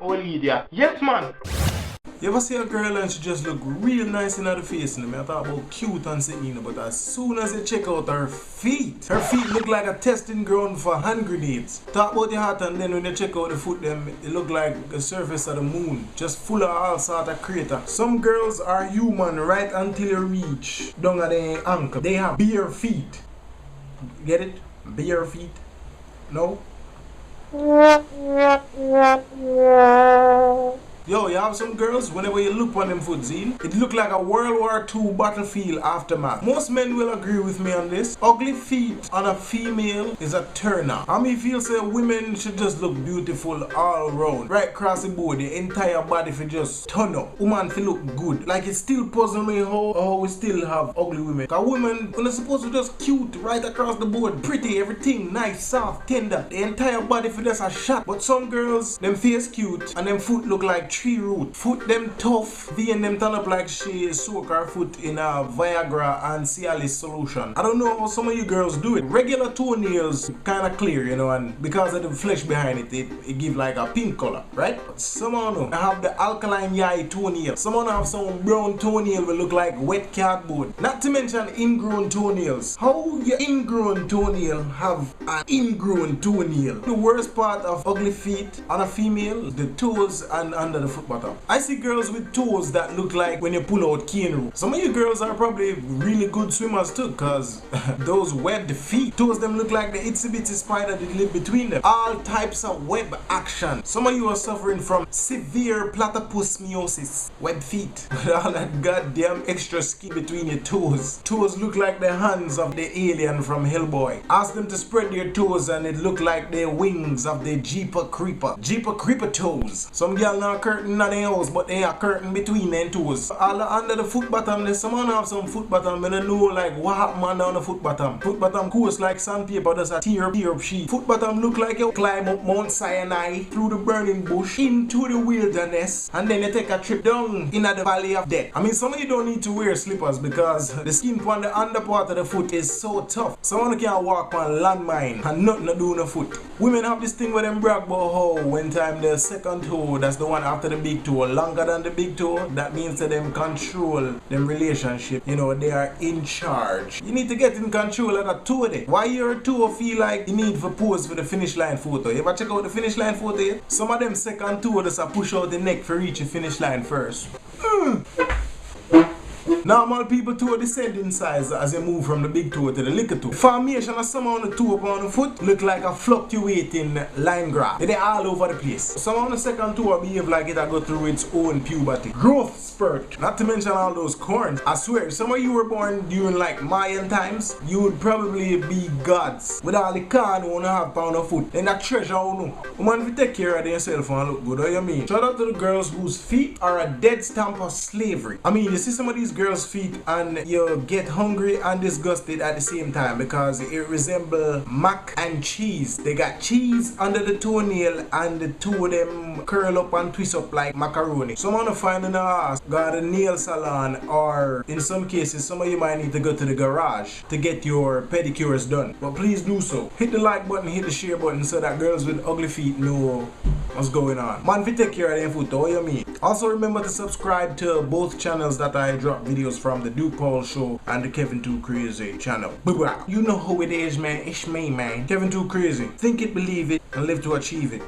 old idiot. Yes, man. You ever see a girl and she just look real nice in her face? I talk about cute and sitting, but as soon as you check out her feet look like a testing ground for hand grenades. Talk about the heart, and then when you check out the foot, them it look like the surface of the moon, just full of all sort of crater. Some girls are human right until you reach down at the ankle. They have bare feet. Get it? Bare feet? No? Yo, you have some girls, whenever you look on them foot, Zine, it look like a World War II battlefield aftermath. Most men will agree with me on this. Ugly feet on a female is a turner. I mean, feel say women should just look beautiful all around. Right across the board, the entire body for just turn up. Woman feel look good. Like, it still puzzles me how we still have ugly women. Cause women, when they're supposed to just cute right across the board, pretty, everything, nice, soft, tender. The entire body for just a shot. But some girls, them face cute and them foot look like tree root. Foot them tough, and them turn up like she soak her foot in a Viagra and Cialis solution. I don't know how some of you girls do it. Regular toenails kind of clear, you know, and because of the flesh behind it, it give like a pink color, right? But some of them have the alkaline yai toenail. Some of them have some brown toenail will look like wet cardboard. Not to mention ingrown toenails. How your ingrown toenail have an ingrown toenail? The worst part of ugly feet on a female is the toes and under the foot bottom. I see girls with toes that look like when you pull out cane rope. Some of you girls are probably really good swimmers too, cause those webbed feet, toes them look like the itsy bitsy spider that live between them. All types of web action. Some of you are suffering from severe platypus meiosis. Web feet with all that goddamn extra skin between your toes. Toes look like the hands of the alien from Hellboy. Ask them to spread their toes and it look like the wings of the Jeeper Creeper. Jeeper Creeper toes. Some girl now curtain not their house, but they are curtain between their toes. All under the foot bottom, there's someone have some foot bottom and I know like what happened down the foot bottom. Foot bottom course like sandpaper, does a tear up sheet. Foot bottom look like you climb up Mount Sinai through the burning bush into the wilderness and then you take a trip down in the valley of death. I mean, some of you don't need to wear slippers because the skin on the under part of the foot is so tough. Someone can walk on landmine and nothing to do on the foot. Women have this thing where them brag about how when time the second toe, that's the one after the big toe, longer than the big toe, that means that them control them relationship. You know, they are in charge. You need to get in control of that toe there. Why your toe feel like you need for pose for the finish line photo? You ever check out the finish line photo yet? Some of them second toe just a push out the neck for reach the finish line first. Normal people toe descend in size as you move from the big toe to the little toe. Formation of some on the toe upon the foot look like a fluctuating line graph. They're all over the place. Some on the second toe behave like it go through its own puberty. Growth spurt. Not to mention all those corns. I swear, some of you were born during like Mayan times, you would probably be gods. With all the corn you wanna have on the foot. Then that treasure you know. Woman, if you take care of yourself and look good, what you mean? Shout out to the girls whose feet are a dead stamp of slavery. I mean, you see some of these girls' feet and you get hungry and disgusted at the same time because it resembles mac and cheese. They got cheese under the toenail and the two of them curl up and twist up like macaroni. Some wanna find an ass, got a nail salon, or in some cases some of you might need to go to the garage to get your pedicures done. But please do so. Hit the like button, hit the share button so that girls with ugly feet know what's going on. Man, if you take care of them foot, what you mean? Also remember to subscribe to both channels that I drop videos from, the Duke Paul Show and the Kevin Too Crazy channel. You know who it is, man. It's me, man. Kevin Too Crazy. Think it, believe it, and live to achieve it.